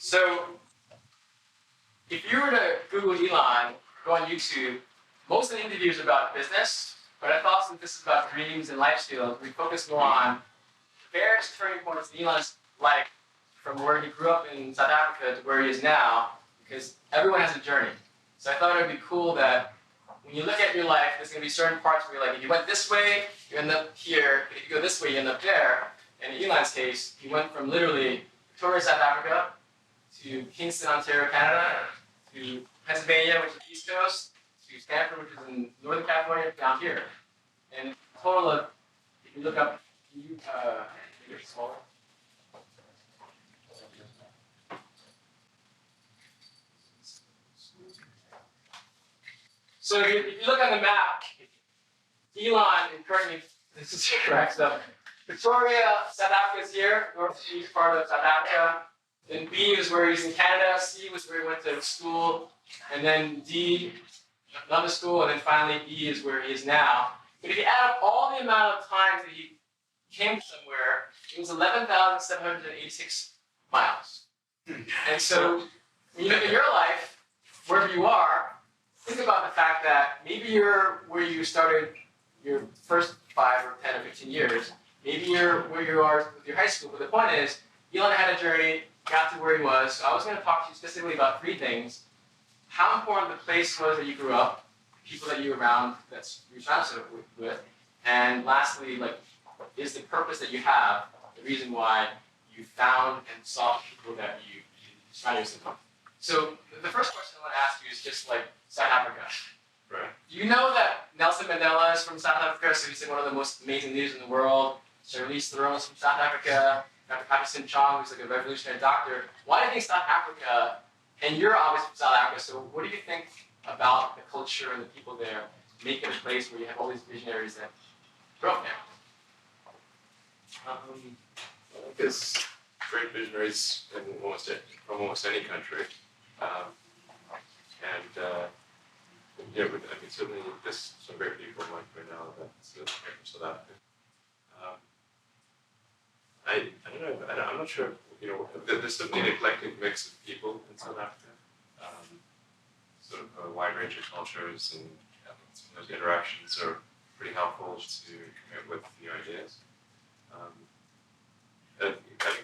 So if you were to Google Elon, go on YouTube, most of the interviews are about business, but I thought since this is about dreams and life skills, we focus more on various turning points in Elon's life from where he grew up in South Africa to where he is now, because everyone has a journey. So I thought it would be cool that when you look at your life, there's going to be certain parts where you're like, if you went this way, you end up here. If you go this way, you end up there. And in Elon's case, he went from literally Victoria, South Africa, to Kingston, Ontario, Canada, to Pennsylvania, which is the East Coast, to Stanford, which is in Northern California, down here. And a total of, if you look up, can you make it smaller? So if you look on the map, Elon is currently, this is correct stuff. Victoria, South Africa is here, northeast part of South Africa. Then B is where he's in Canada, C was where he went to school, and then D, another school, and then finally E is where he is now. But if you add up all the amount of times that he came somewhere, it was 11,786 miles. And so when you look at your life, wherever you are, think about the fact that maybe you're where you started your first 5 or 10 or 15 years. Maybe you're where you are with your high school. But the point is, Elon had a journey, got to where he was. So I was going to talk to you specifically about 3 things. How important the place was that you grew up, people that you were around, that's you surrounded with. And lastly, like, is the purpose that you have the reason why you found and saw people that you surround yourself with? So the first question I want to ask you is just like South Africa. Right. Do you know that Nelson Mandela is from South Africa? So he's like one of the most amazing leaders in the world. Charlize Theron is from South Africa. Dr. Patterson Chong, who's like a revolutionary doctor. Why do you think South Africa, and you're obviously from South Africa, so what do you think about the culture and the people there make it a place where you have all these visionaries that grew up there? There's great visionaries in from almost any country. Yeah, but I mean, certainly there's some great people like right now that's from South Africa. I don't know. I'm not sure. You know, there's certainly an eclectic mix of people in South Africa. Sort of a wide range of cultures, and some of those interactions are pretty helpful to come up with new ideas. I think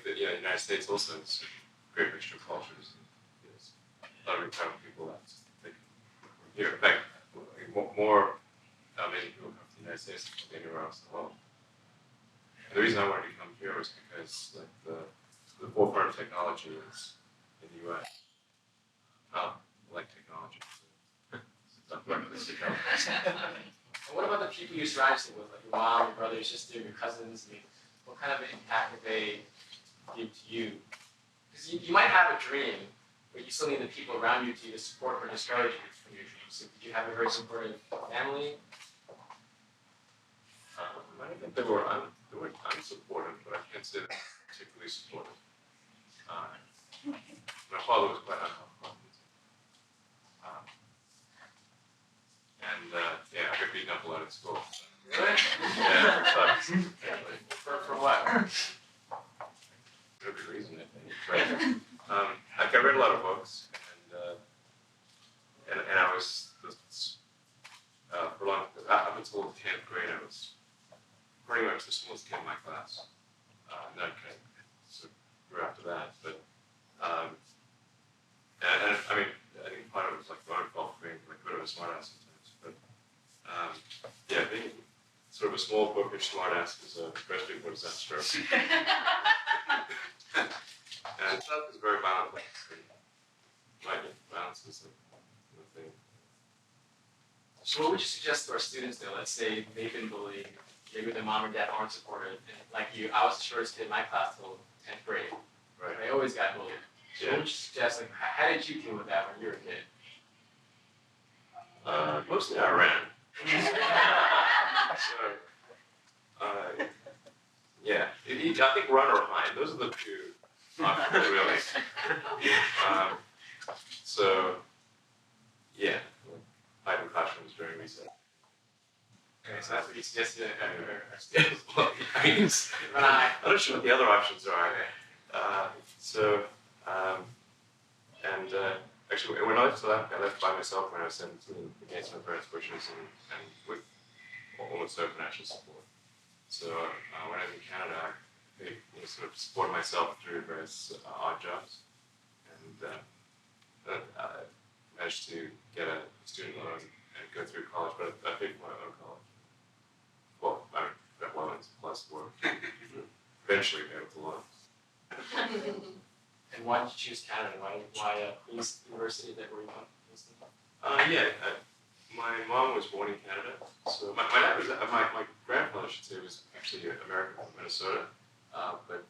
that the United States also has a great mixture of cultures. And, there's a lot of incredible people that they can, in fact, more amazing people come to the United States than anywhere else in the world. And the reason I wanted to come here was because like the forefront of technology is in the U.S. I like technology. So And what about the people you surround yourself with, like your mom, your brother, your sister, your cousins? I mean, what kind of impact did they give to you? Because you might have a dream, but you still need the people around you to either support or discourage you from your dreams. So did you have a very supportive family? I don't think they were unsupportive, but I can't say they're particularly supportive. My father was quite unhelpful. Yeah, I got beaten up a lot at school. So. Really? Yeah, it sucks. For what? No good reason, I think. Right. Like I read a lot of books, and I was for long up until the 10th grade, I was pretty much the smallest kid in my class. And then I kind of sort of grew after that, but and I mean, I think part of it was like my own fault for being like a bit of a smartass sometimes, but yeah, being sort of a small bookish smartass is a very big disaster. And stuff is very violent. Violence is a thing. So what would you suggest to our students though? Let's say they've been bullied, maybe their mom or dad aren't supportive, and like you, I was the shortest kid in my class till 10th grade. Right. I always got bullied. So what would you suggest, like, how did you deal with that when you were a kid? Mostly I ran. Yeah, I think run or hide. Those are the 2 options, really. Yeah, hide in classrooms during recess. Okay, so that's what you suggested our students. Well, I mean, Run. I'm not sure what the other options are. actually, when I left South Africa, I left by myself when I was 17, against my parents' wishes and with almost no financial support. So when I was in Canada, I sort of supported myself through various odd jobs, and managed to get a student loan and go through college, but I paid for my own college. Well, I mean, that loans plus work. Eventually pay with the loans. And why did you choose Canada? Why Queen's University that were you on? My mom was born in Canada, so my dad was my grandfather, I should say, was actually American from Minnesota, but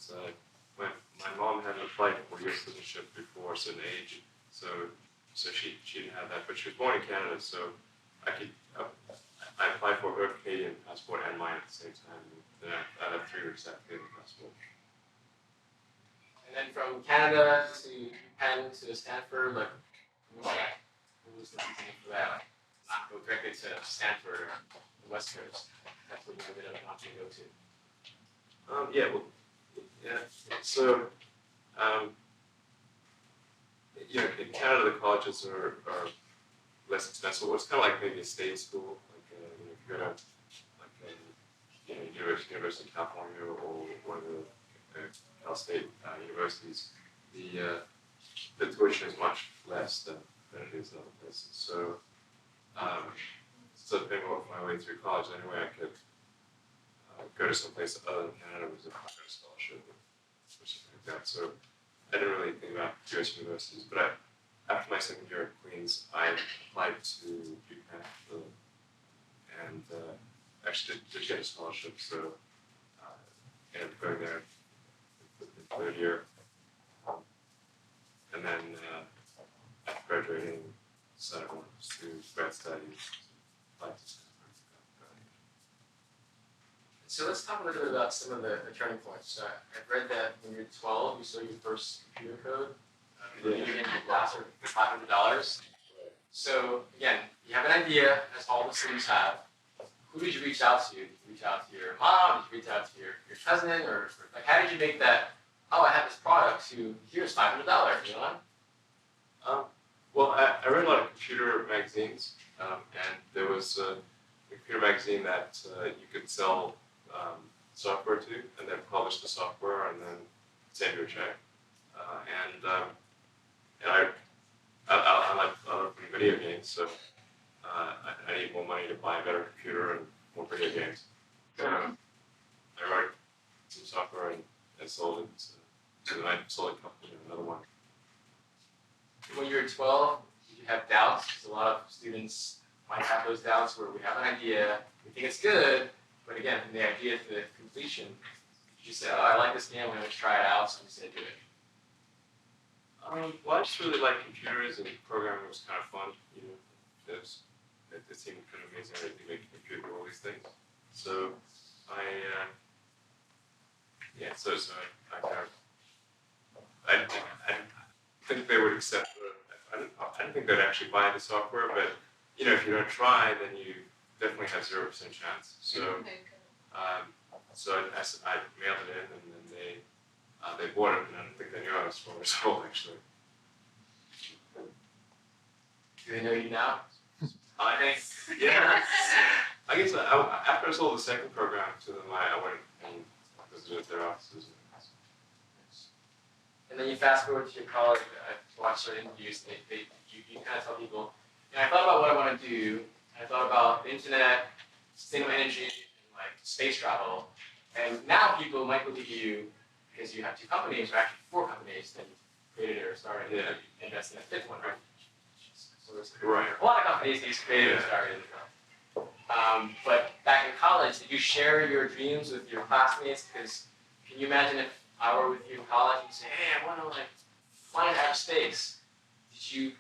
my mom hadn't applied for U.S. citizenship before a certain age, so she didn't have that, but she was born in Canada, so I applied for her Canadian passport and mine at the same time, and then I had 3 years that Canadian passport. And then from Canada to Penn to Stanford, like, what was the reasoning for that? Like, not go directly to Stanford or the West Coast. That's what you ended up wanting to go to. So, in Canada, the colleges are less expensive. Well, it's kind of like maybe a state school, like if you go to University of California or one of the Cal State universities, the tuition is much less than it is in other places. So, paying my way through college anyway, I could go to some place other than Canada with a scholarship or something like that. So I didn't really think about U.S. universities, but after my second year at Queen's, I applied to UPenn and actually did get a scholarship. So I ended up going there in the 3rd year, and then after graduating, decided I wanted to do grad studies. So let's talk a little bit about some of the turning points. So I've read that when you were 12, you saw your first computer code. You get your class for $500. So again, you have an idea, as all the students have. Who did you reach out to? Did you reach out to your mom? Did you reach out to your cousin? Or like, how did you make that, oh, I have this product, to here's $500, you know? Well, I read a lot of computer magazines, and there was a computer magazine that you could sell software to, and then publish the software, and then send you a check. I love video games, so I need more money to buy a better computer and more video games. So I wrote some software and sold it to the sold it company, another one. When you were 12, did you have doubts? Because a lot of students might have those doubts where we have an idea, we think it's good, but again, from the idea to the completion, you say, oh, I like this game, I'm going to try it out, so I'm just going to do it. Well, I just really liked computers, and programming was kind of fun. It seemed kind of amazing how you make a computer do all these things. So I think they would accept. I didn't think they'd actually buy the software, but if you don't try, then you definitely have 0% chance. So I mailed it in, and then they bought it, and I don't think they knew I was 4 years old actually. Do they know you now? I think, yeah. I guess after I sold the second program to them, I went and visited their offices. And then you fast forward to your college. I watched their interviews. You kind of tell people, I thought about what I want to do. I thought about the internet, sustainable energy, and like space travel. And now people might believe you because you have 2 companies, or actually 4 companies that you created or started. Yeah. And invested in a 5th one, right? Right. A lot of companies these created and started. But back in college, did you share your dreams with your classmates? Because can you imagine if I were with you in college and say, hey, I want to fly into outer space? Did you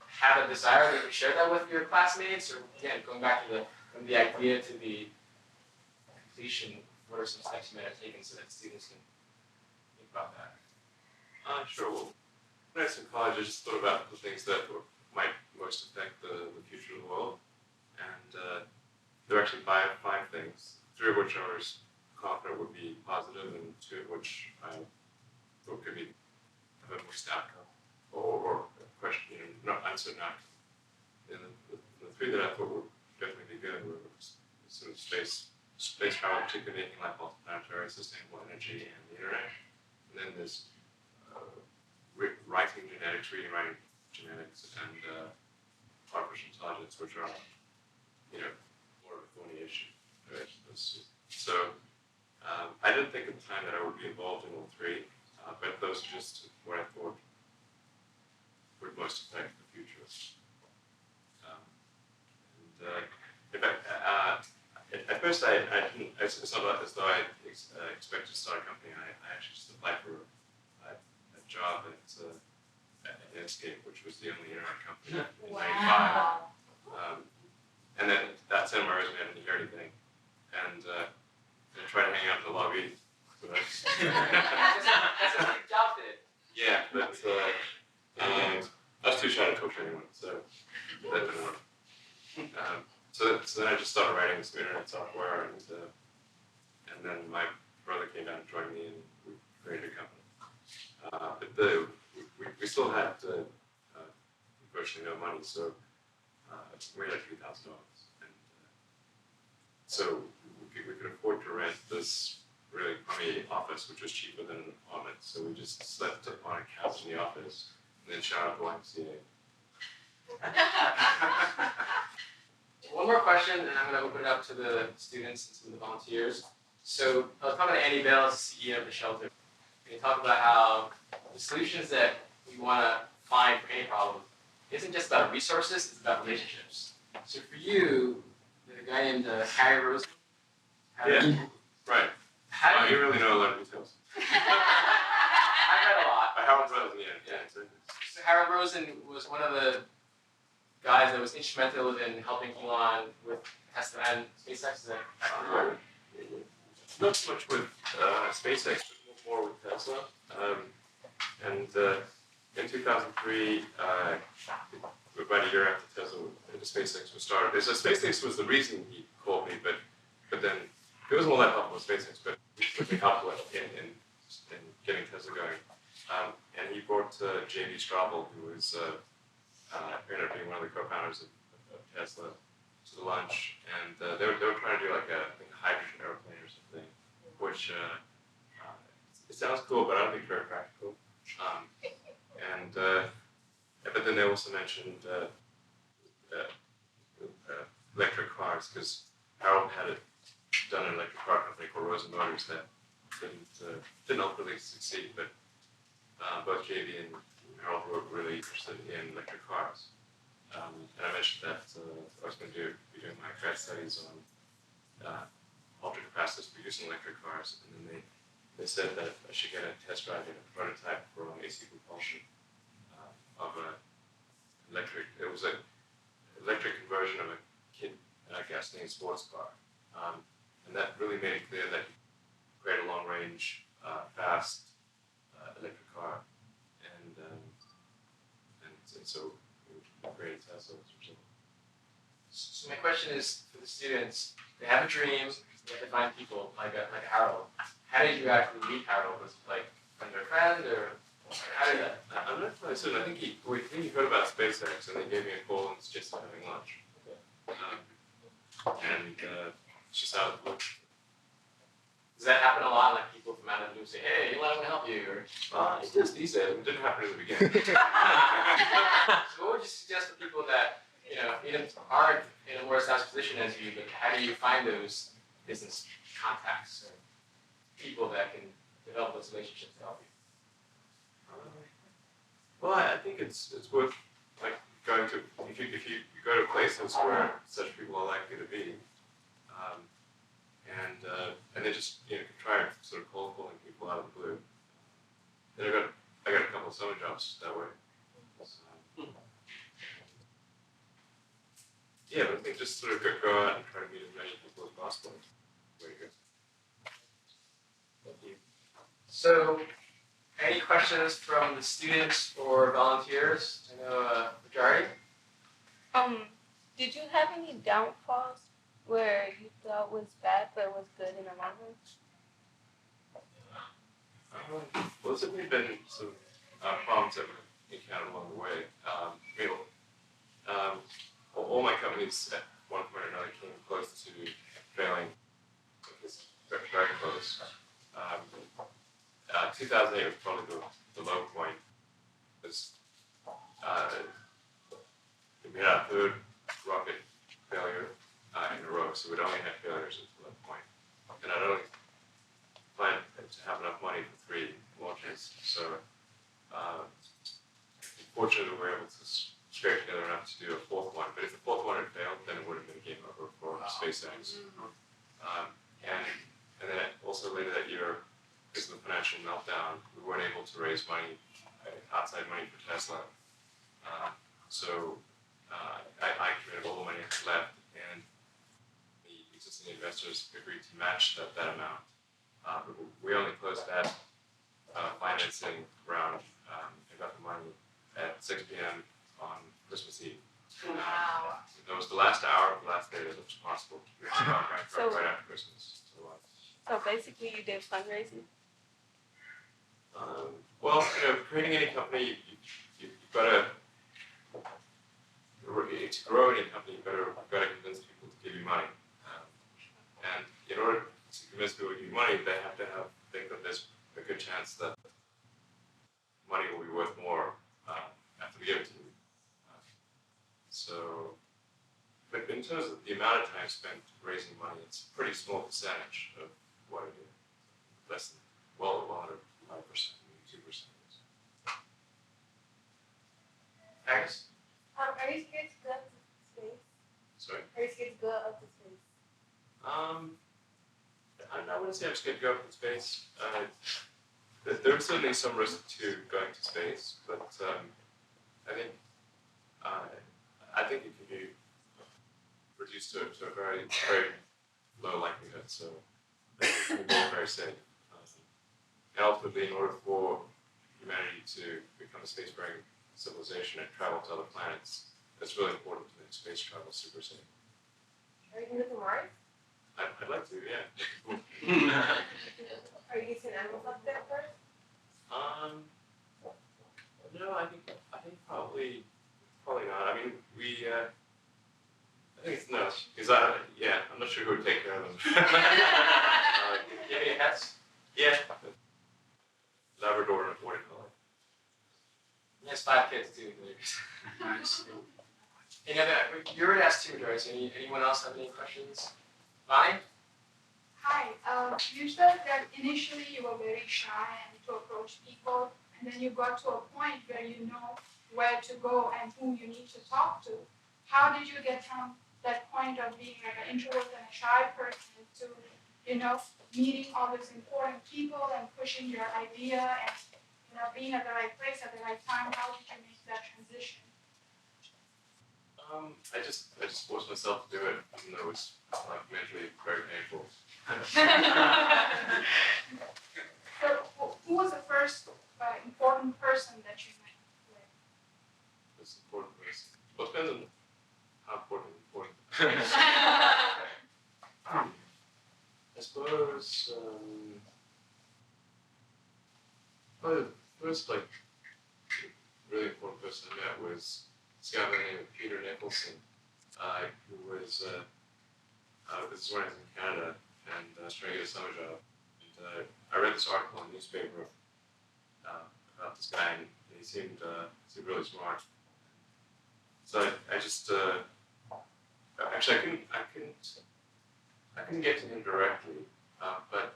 have a desire that you share that with your classmates? Or again, going back to from the idea to the completion, what are some steps you might have taken so that students can think about that? Sure. Well, when I was in college, I just thought about the things that might most affect the future of the world. And there are actually five things, 3 of which I was confident would be positive, and 2 of which I thought could be a mixed outcome, or a question. I uncertain outcome. And the three that I thought would definitely be good were sort of space travel, particularly anything like multiplanetary, sustainable energy, and the internet. And then there's writing genetics, reading, writing genetics, and artificial intelligence, which are, more of a thorny issue. Right? So I didn't think at the time that I would be involved in all three, but those are just what I thought would most affect the future. At first I didn't, it's not as though I expected to start a company. I actually just applied for a job at Netscape, which was the only internet company in '95. And then that sent my resume, I didn't hear anything. And I tried to hang out in the lobby. So that's a big job did. Yeah, but I was too shy to talk to anyone, so that didn't work. So then I just started writing some internet software, and then my brother came down and joined me, and we created a company. But we still had virtually no money, so we had like $3,000, and so we could afford to rent this really crummy office, which was cheaper than an apartment. So we just slept on a couch in the office, and then shot up YMCA. One more question, and I'm going to open it up to the students and some of the volunteers. So I was talking to Andy Bell, CEO of the shelter, and he talked about how the solutions that we want to find for any problem isn't just about resources, it's about relationships. So for you, there's a guy named Harry Rosen. Yeah, right. How do You really know a lot of details. I read a lot. Harold Rosen, yeah. So Harold Rosen was one of the guys that was instrumental in helping Elon with Tesla and SpaceX. Is that accurate? Not so much with SpaceX, but more with Tesla. And in 2003, about a year after Tesla and SpaceX was started, so SpaceX was the reason he called me, but then it wasn't all that helpful with SpaceX, but he was really helpful in getting Tesla going. And he brought J.B. Straubel, who was ended up being one of the co-founders of Tesla, to the lunch, and they were trying to do like a hydrogen airplane or something, which it sounds cool, but I don't think it's very practical. But then they also mentioned electric cars, because Harold had done an electric car company called Rosen Motors that didn't ultimately succeed, but both JB and Harold were really interested in electric cars. And I mentioned that I was going to be doing my grad studies on ultra-capacitors producing electric cars, and then they said that I should get a test drive in a prototype for AC propulsion of it was an electric conversion of a gasoline sports car. And that really made it clear that you could create a long-range, fast electric car. And so we created Tesla as a result. So my question is for the students: they have a dream, they have to find people like a Harold. How did you actually meet Harold? Was it like friend or friend, or how did that? I'm not quite certain. I think he heard about SpaceX, and they gave me a call and suggested having lunch. And it's just how it looked. Does that happen a lot? Like people from out of the blue say, "Hey, Elon, I want to help you," or It's just these days. It didn't happen in the beginning. So what would you suggest for people that even aren't in a more established position as you, but how do you find those business contacts or people that can develop those relationships to help you? Well, I think it's worth like going to if you go to places where such people are likely to be, and then just try sort of cold calling people out of the blue. Then I got a couple of summer jobs that way. Yeah, but I think just sort of go out and try to meet as many people as possible. There you go. Thank you. So, any questions from the students or volunteers? I know majority. Did you have any downfalls where you thought was bad but was good in the long run? Well, there's certainly been some problems that we encountered along the way. companies at one point or another came close to failing. It's very, very close. 2008 was probably the low point. Because we had our third rocket failure in a row, so we'd only had failures until that point. And I'd only planned to have enough money for 3 launches. So fortunately, we were able to scrape together enough to do a 4th one. But if the 4th one had failed, then it would have been a game over for SpaceX. And then also later that year, because of the financial meltdown, we weren't able to raise money, outside money for Tesla. So I committed all the money I had left, and the existing investors agreed to match that amount. But we only closed that financing round and got the money at 6 p.m. on Christmas Eve. Wow. That was the last hour of the last day that it was possible. Right after Christmas. So basically, you did fundraising. Well, creating any company, you've got to grow any company. You've got to convince people to give you money. And in order to convince people to give you money, they have to think that there's a good chance that money will be worth more after we give it to you. But in terms of the amount of time spent raising money, it's a pretty small percentage of what I do. Less than, well under 5%, maybe 2%. Agnes? Are you scared to go up to space? Sorry? Are you scared to go up to space? I wouldn't say I'm scared to go up in space. There is certainly some risk to going to space, but I think it can be reduced to a very, very low likelihood. So I think it can be very safe. And ultimately, in order for humanity to become a spacefaring civilization and travel to other planets, it's really important to make space travel super safe. Are you going to Mars? I'd like to, yeah. Are you using animals up there first? No, I think probably not. I mean, I think it's no, because I'm not sure who would take care of them. Give me a hats. Yeah. Labrador and a border collie. He has 5 kids too. Nice. Any other? You already asked 2, Joyce. Anyone else have any questions? Bonnie? Hi. You said that initially you were very shy and to approach people, and then you got to a point where you know where to go and who you need to talk to. How did you get from that point of being like an introvert and a shy person to, meeting all these important people and pushing your idea and, being at the right place at the right time? How did you make that transition? I just forced myself to do it, even though it was mentally very painful. So, who was the first important person that you met with? It's important person. Well, it depends on how important. I suppose probably the first really important person I met was this guy by the name of Peter Nicholson, who was this is when I was in Canada and I was trying to get a summer job. And I read this article in the newspaper about this guy, and he seemed really smart. So I just actually I couldn't get to him directly, but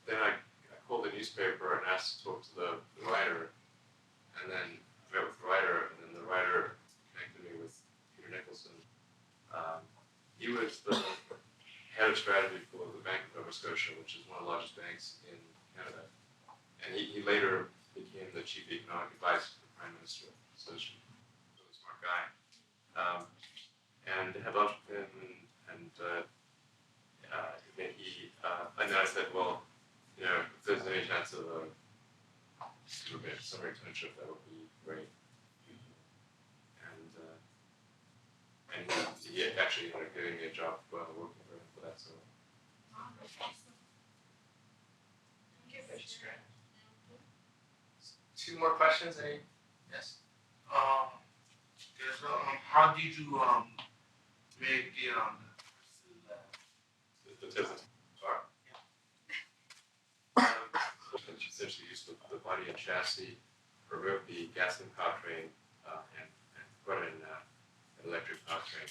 then I called the newspaper and asked to talk to the writer, and then I met with the writer, and then the writer connected me with Peter Nicholson. He was the head of strategy for the Bank of Nova Scotia, which is one of the largest banks in Canada, and he later became the chief economic advisor to the Prime Minister. So he's a really smart guy. And I had lunch with him, and then I said, well, if there's any chance of a summer internship, that would be great. And he actually ended up giving me a job working for him for that summer. That's awesome. Thank you for sharing. 2 more questions? Yes? How did you make Elon The Tesla car. Which essentially used the body and chassis, remove the gasoline powertrain, and put in an electric powertrain.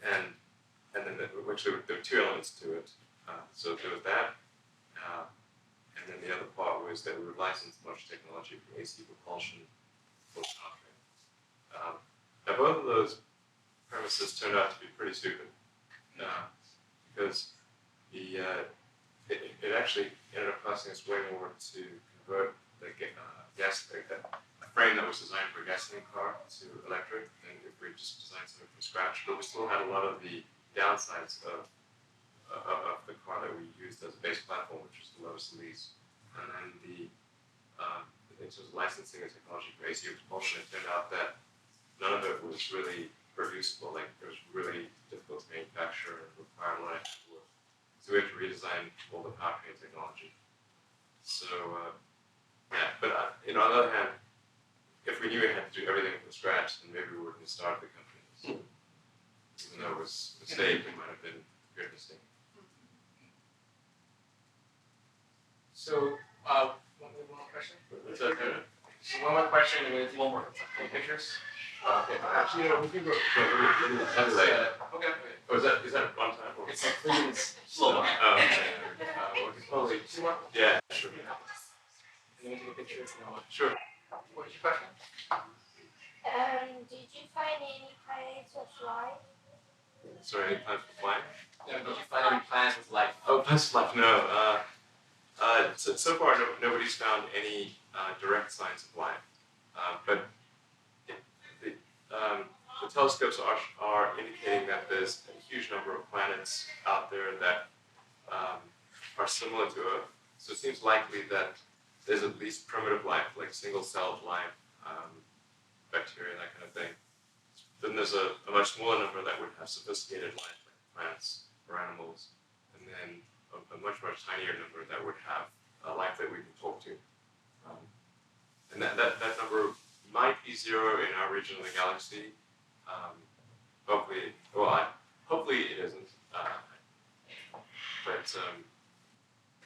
And then which there were two elements to it. So there was that, and then the other part was that we would license much technology for AC propulsion for the powertrain. Now both of those premises turned out to be pretty stupid, because it actually ended up costing us way more to convert the a frame that was designed for a gasoline car to electric than if we just designed something from scratch. But we still had a lot of the downsides of the car that we used as a base platform, which was the lowest lease. And then in terms of licensing and technology for AC propulsion, it turned out that none of it was really producible. Like it was really difficult to manufacture and required a lot of extra work. So we had to redesign all the powertrain technology. So yeah, but on the other hand, if we knew we had to do everything from scratch, then maybe we wouldn't have started the company. So, even though it was a mistake, it might have been a good mistake. So, one more question? What's that? So one more question and then one more. Any pictures? Okay. Actually, we can go. That's okay. Oh, is that on time? Or? It's like 3 minutes. Slow. Probably. 2 more? Yeah, sure. And then we take a picture. Sure. What was your question? Did you find any planets with life? Sorry, any plans for flying? Yeah, did you find any plans with life? Oh, plans for life? No. So far, nobody's found any direct signs of life. But the telescopes are indicating that there's a huge number of planets out there that are similar to Earth. So it seems likely that there's at least primitive life, like single-celled life, bacteria, that kind of thing. Then there's a much smaller number that would have sophisticated life, like plants or animals, and then a much tinier number that would have life that we can talk to. And that number might be 0 in our region of the galaxy. Hopefully it isn't. But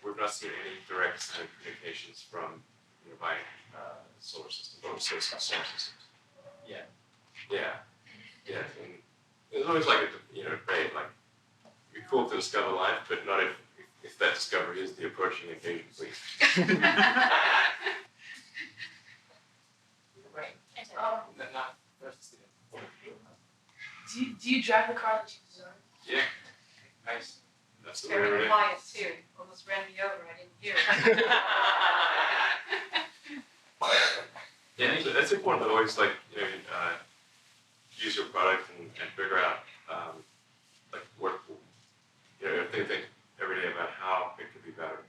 we've not seen any direct sign of communications from nearby solar systems or solar systems. Yeah. Yeah. And it's always like debate. Like, it'd be cool to discover life, but not if that discovery is the approaching invasion, please. Not first. Do you drive the car that you design? Yeah. Nice. That's the way Very we're in. quiet too. Almost ran me over. I didn't hear it. Yeah, that's important to always use your product and figure out what think every day about how it could be better.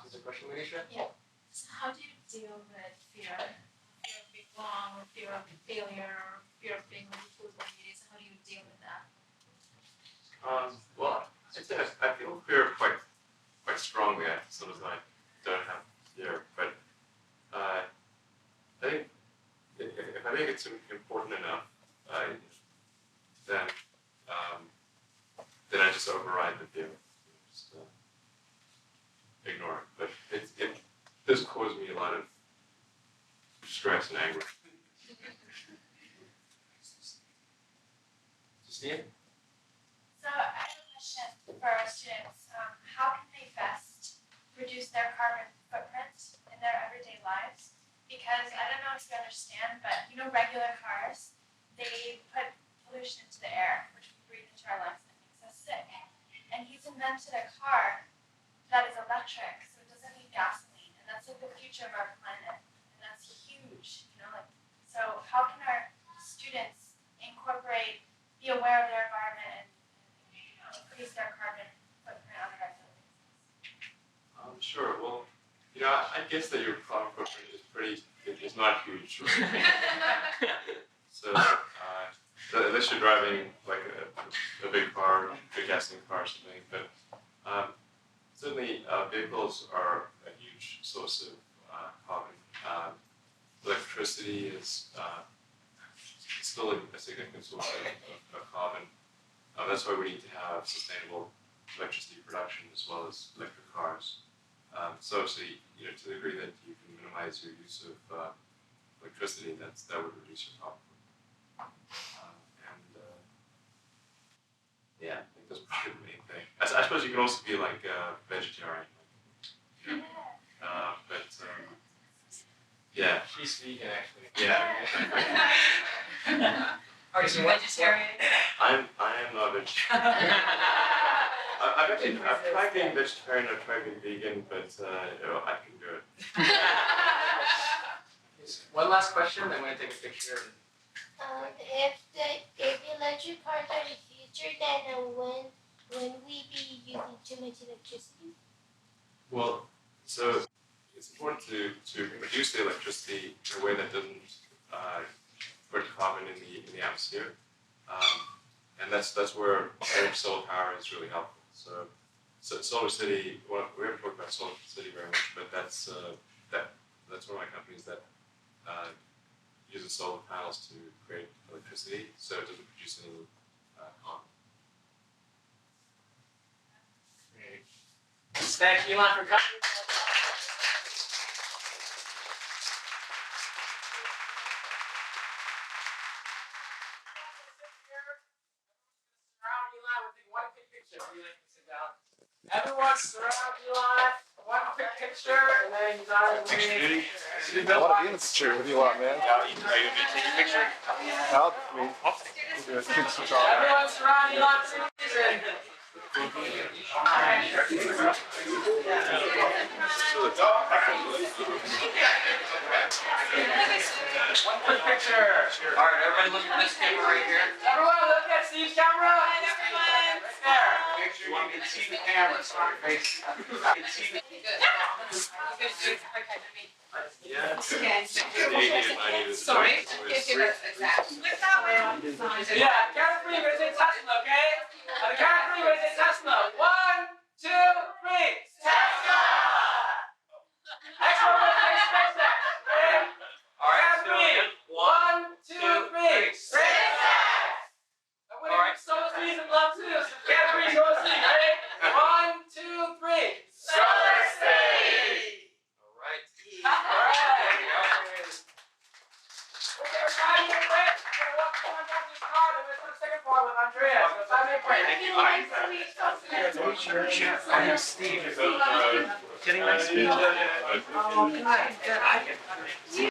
Is there a question, Manisha? So how do you deal with fear? Fear of being wrong, fear of failure, fear of being ridiculed when it is. How do you deal with that? Well, I feel fear quite strongly. Sometimes I don't have fear, but I think if I think it's important enough, then I just override the fear, just ignore it. But it does cause me a lot of stress and anguish. Justine? So I have a question for our students. How can they best reduce their carbon footprint in their everyday lives? Because I don't know if you understand, but regular cars, they put pollution into the air, which we breathe into our lungs and makes us sick. And he's invented a car that is electric, so it doesn't need gasoline, and that's like the future of our planet, and that's huge. So how can our students be aware of their environment and increase their carbon footprint on a regular basis? Sure. Well, I guess that your carbon footprint is not huge. So, unless you're driving like a big car, a gasoline car or something, but certainly vehicles are a huge source of carbon. electricity is still a significant source of carbon. That's why we need to have sustainable electricity production as well as electric cars. So obviously, to the degree that you can minimize your use of electricity, that would reduce your carbon. Yeah, I think that's probably the main thing. I suppose you can also be like vegetarian. Yeah. She's vegan, actually. Yeah. Are you vegetarian? I am not vegetarian. I've tried being vegetarian, I've tried being vegan, but I can do it. One last question, then I'm going to take a picture. If electric cars are the future, then when we be using too much electricity? Well, so it's important to reduce the electricity in a way that doesn't put carbon in the atmosphere, and that's where solar power is really helpful. So Solar City, well, we haven't talked about Solar City very much, but that's one of my companies that uses solar panels to create electricity, so it doesn't produce any carbon. Great. Thank you, Elon, for coming. Surround Elon with one quick picture. You like to sit down. Everyone surround Elon. One quick picture, and then he's on his way. I want to be in the picture if you want, man. Are you going to take a picture? Help me. Kids switch off. Everyone surround Elon, please. And one quick picture. All right, everybody look at this camera right here. Everyone look at Steve's camera. Hi, everyone. Right there. Make sure you can see the camera, so your face. You can see the Yeah. Okay. Sorry. Look that way. Yeah, count of three, we're gonna say Tesla, okay? On the count of three, we're gonna say Tesla. 1, 2, 3. Tesla! Next one, we're gonna say SpaceX. Okay? All right, Count of so three. 1, 2, 3. SpaceX! I'm gonna All right. give Solar Cities and love too. So count of three, Solar City. Ready? 1, 2, 3. Solar City! All right. Alright. Okay, we're trying to get break. We're gonna walk the one back to his car, then we're gonna put a second part with Andrea. So 5 minute break. I'm Steve. Getting my speech. Oh, good. Good.